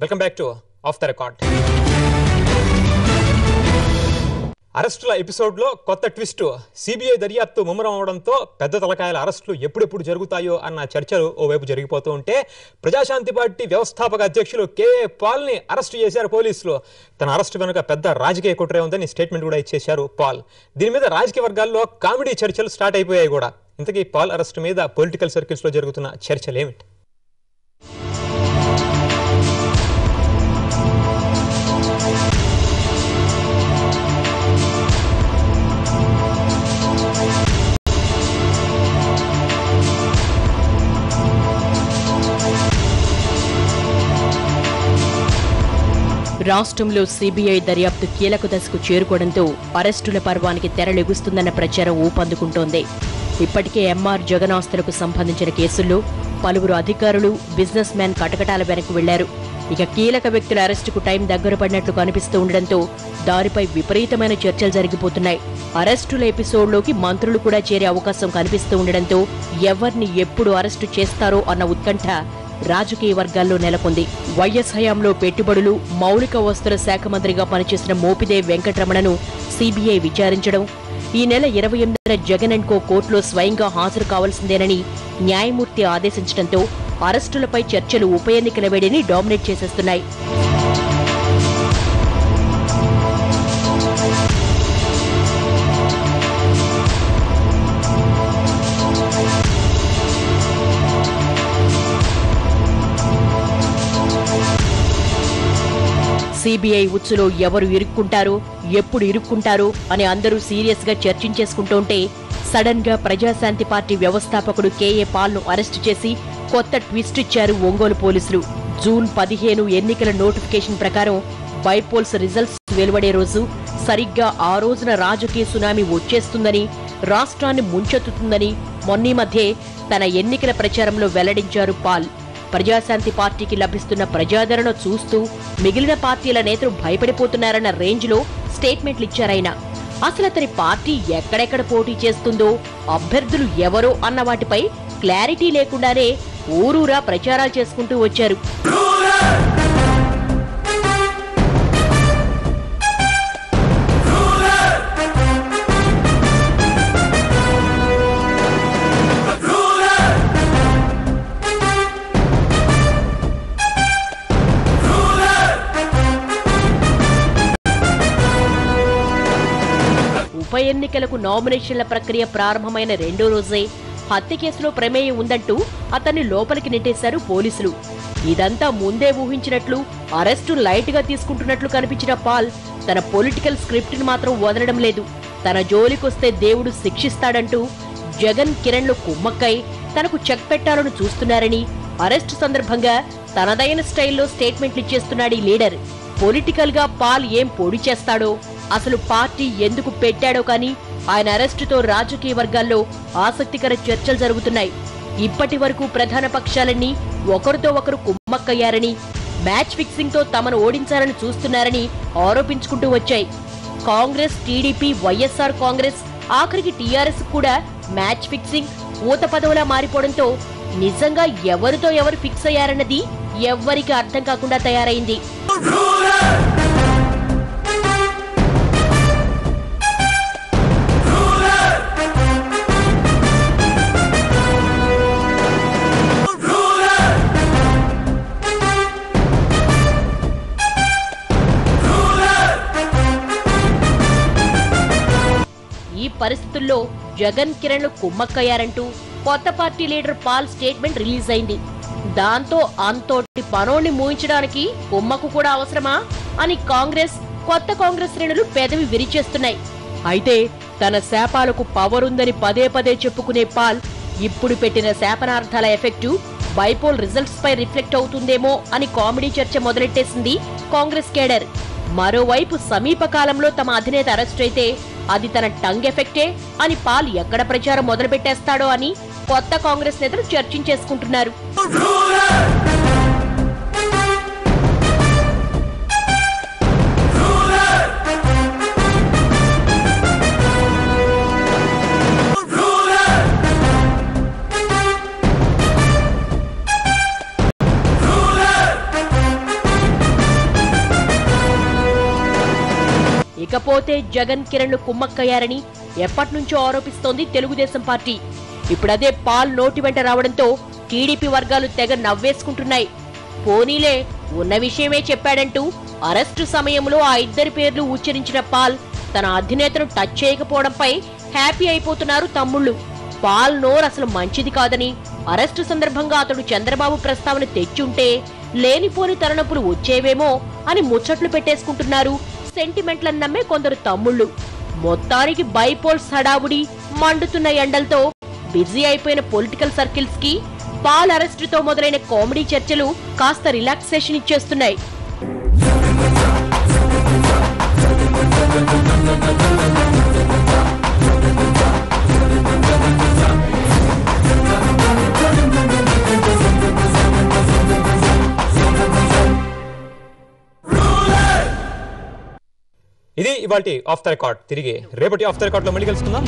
Welcome back to off the record. అరెస్టుల ఎపిసోడ్లో కొత్త ట్విస్ట్. సిబిఐ దర్యాప్తు ముమ్మరం అవడంతో పెద్ద తలకాయల అరెస్టులు ఎప్పుడెప్పుడు జరుగుతాయో అన్న చర్చలు ఓవైపు జరిగిపోతూ ఉంటే, ప్రజాశాంతి పార్టీ వ్యవస్థాపక అధ్యక్షులు కేఏ పాల్ని అరెస్టు చేశారు పోలీసులు. తన అరెస్టు వెనుక పెద్ద రాజకీయ కుట్రే ఉందని స్టేట్మెంట్ కూడా ఇచ్చేశారు పాల్. దీని మీద రాజకీయ వర్గాల్లో కామెడీ చర్చలు స్టార్ట్ అయిపోయాయి కూడా. ఇంతకీ పాల్ అరెస్టు మీద పొలిటికల్ సర్కిల్స్లో జరుగుతున్న చర్చలు ఏమిటి? రాష్ట్రంలో సిబిఐ దర్యాప్తు కీలక దశకు చేరుకోవడంతో అరెస్టుల పర్వానికి తెరలెగుస్తుందన్న ప్రచారం ఊపందుకుంటోంది. ఇప్పటికే ఎంఆర్ జగన్ ఆస్తులకు సంబంధించిన కేసుల్లో పలువురు అధికారులు, బిజినెస్ మ్యాన్ కటకటాల వెనక్కు వెళ్లారు. ఇక కీలక వ్యక్తుల అరెస్టుకు టైం దగ్గర పడినట్లు కనిపిస్తూ ఉండడంతో దానిపై విపరీతమైన చర్చలు జరిగిపోతున్నాయి. అరెస్టుల ఎపిసోడ్లోకి మంత్రులు కూడా చేరే అవకాశం కనిపిస్తూ ఉండడంతో ఎవరిని ఎప్పుడు అరెస్టు చేస్తారో అన్న ఉత్కంఠ రాజకీయ వర్గాల్లో నెలకొంది. వైఎస్ హయాంలో పెట్టుబడులు, మౌలిక వస్తుల శాఖ మంత్రిగా పనిచేసిన మోపిదే వెంకటరమణను సిబిఐ విచారించడం, ఈ నెల 28న జగన్ అండ్ కో కోర్టులో స్వయంగా హాజరు కావాల్సిందేనని న్యాయమూర్తి ఆదేశించడంతో అరెస్టులపై చర్చలు ఉప ఎన్నికల వేడిని డామినేట్ చేసేస్తున్నాయి. సిబిఐ ఉచ్చులో ఎవరు ఇరుక్కుంటారో, ఎప్పుడు ఇరుక్కుంటారో అని అందరూ సీరియస్ గా చర్చించేసుకుంటుంటే, సడన్ గా ప్రజాశాంతి పార్టీ వ్యవస్థాపకుడు కేఏ పాల్ ను అరెస్టు చేసి కొత్త ట్విస్ట్ ఇచ్చారు ఒంగోలు పోలీసులు. జూన్ 15 ఎన్నికల నోటిఫికేషన్ ప్రకారం బైపోల్స్ రిజల్ట్స్ వెలువడే రోజు, సరిగ్గా ఆ రోజున రాజకీయ సునామీ వచ్చేస్తుందని, రాష్ట్రాన్ని ముంచెత్తుతుందని మొన్నీ మధ్యే తన ఎన్నికల ప్రచారంలో వెల్లడించారు పాల్. ప్రజాశాంతి పార్టీకి లభిస్తున్న ప్రజాదరణ చూస్తూ మిగిలిన పార్టీల నేతలు భయపడిపోతున్నారన్న రేంజ్లో స్టేట్మెంట్లు ఇచ్చారాయన. అసలు అతని పార్టీ ఎక్కడెక్కడ పోటీ చేస్తుందో, అభ్యర్థులు ఎవరో అన్న వాటిపై క్లారిటీ లేకుండానే ఊరూరా ప్రచారాలు చేసుకుంటూ వచ్చారు. ఉప ఎన్నికలకు నామినేషన్ల ప్రక్రియ ప్రారంభమైన రెండో రోజే హత్య కేసులో ప్రమేయం ఉందంటూ అతన్ని లోపలికి నెట్టేశారు పోలీసులు. ఇదంతా ముందే ఊహించినట్లు, అరెస్టు లైట్ గా తీసుకుంటున్నట్లు కనిపించిన పాల్ తన పొలిటికల్ స్క్రిప్ట్ ని మాత్రం వదలడం లేదు. తన జోలికొస్తే దేవుడు శిక్షిస్తాడంటూ జగన్, కిరణ్ లు కుమ్మక్కై తనకు చెక్ పెట్టాలని చూస్తున్నారని, అరెస్టు సందర్భంగా తనదైన స్టైల్లో స్టేట్మెంట్లు ఇచ్చేస్తున్నాడు ఈ లీడర్. పొలిటికల్ గా పాల్ ఏం పొడి చేస్తాడో, అసలు పార్టీ ఎందుకు పెట్టాడో కానీ ఆయన అరెస్టుతో రాజకీయ వర్గాల్లో ఆసక్తికర చర్చలు జరుగుతున్నాయి. ఇప్పటి వరకు ప్రధాన పక్షాలన్నీ ఒకరితో ఒకరు కుమ్మక్కయ్యారని, మ్యాచ్ ఫిక్సింగ్ తో తమను ఓడించాలని చూస్తున్నారని ఆరోపించుకుంటూ వచ్చాయి. కాంగ్రెస్, టీడీపీ, వైఎస్ఆర్ కాంగ్రెస్, ఆఖరికి టీఆర్ఎస్ కూడా మ్యాచ్ ఫిక్సింగ్, ఊత పదవులా మారిపోవడంతో నిజంగా ఎవరితో ఎవరు ఫిక్స్ అయ్యారన్నది ఎవ్వరికి అర్థం కాకుండా తయారైంది. ఈ పరిస్థితుల్లో జగన్, కిరణ్ లు కుమ్మక్కయ్యారంటూ కొత్త party leader Paul statement release అయింది. దాంతో అంతోటి పనోణ్ణి మూయించడానికి కుమ్మకు కూడా అవసరమా అని కాంగ్రెస్, కొత్త కాంగ్రెస్ శ్రేణులు పెదవి విరిచేస్తున్నాయి. అయితే తన శాపాలకు పవర్ ఉందని పదే పదే చెప్పుకునే పాల్ ఇప్పుడు పెట్టిన శాపనార్థాల ఎఫెక్టు బైపోల్ రిజల్ట్స్ పై రిఫ్లెక్ట్ అవుతుందేమో అని కామెడీ చర్చ మొదలెట్టేసింది కాంగ్రెస్ కేడర్. మరోవైపు సమీప కాలంలో తమ అధినేత అరెస్ట్ అయితే అది తన టంగ్ ఎఫెక్టే అని పాల్ ఎక్కడ ప్రచారం మొదలుపెట్టేస్తాడో అని కొత్త కాంగ్రెస్ నేతలు చర్చించేసుకుంటున్నారు. పోతే జగన్ కిరణ్ కుమ్మక్కయ్యారని ఎప్పటినుంచో ఆరోపిస్తోంది తెలుగుదేశం పార్టీ. ఇప్పుడదే పాల్ నోటి వెంట రావడంతో టీడీపీ వర్గాలు తెగ నవ్వేసుకుంటున్నాయి. పోనీలే ఉన్న విషయమే చెప్పాడంటూ అరెస్టు సమయంలో ఆ ఇద్దరి పేర్లు ఉచ్చరించిన పాల్ తన అధినేతను టచ్ చేయకపోవడంపై హ్యాపీ అయిపోతున్నారు తమ్ముళ్లు. పాల్ నోరు అసలు మంచిది కాదని, అరెస్టు సందర్భంగా అతడు చంద్రబాబు ప్రస్తావన తెచ్చుంటే లేనిపోని తలనొప్పులు వచ్చేవేమో అని ముచ్చట్లు పెట్టేసుకుంటున్నారు సెంటిమెంట్లను నమ్మే కొందరు తమ్ముళ్లు. మొత్తానికి బైపోల్స్ హడావుడి, మండుతున్న ఎండలతో బిజీ అయిపోయిన పొలిటికల్ సర్కిల్స్ కి పాల్ అరెస్టుతో మొదలైన కామెడీ చర్చలు కాస్త రిలాక్సేషన్ ఇచ్చేస్తున్నాయి. ఇది ఇవాల్టి ఆఫ్ ద రికార్డ్. తిరిగి రేపటి ఆఫ్ ద రికార్డ్ లో మళ్ళీ కలుసుకుందాం.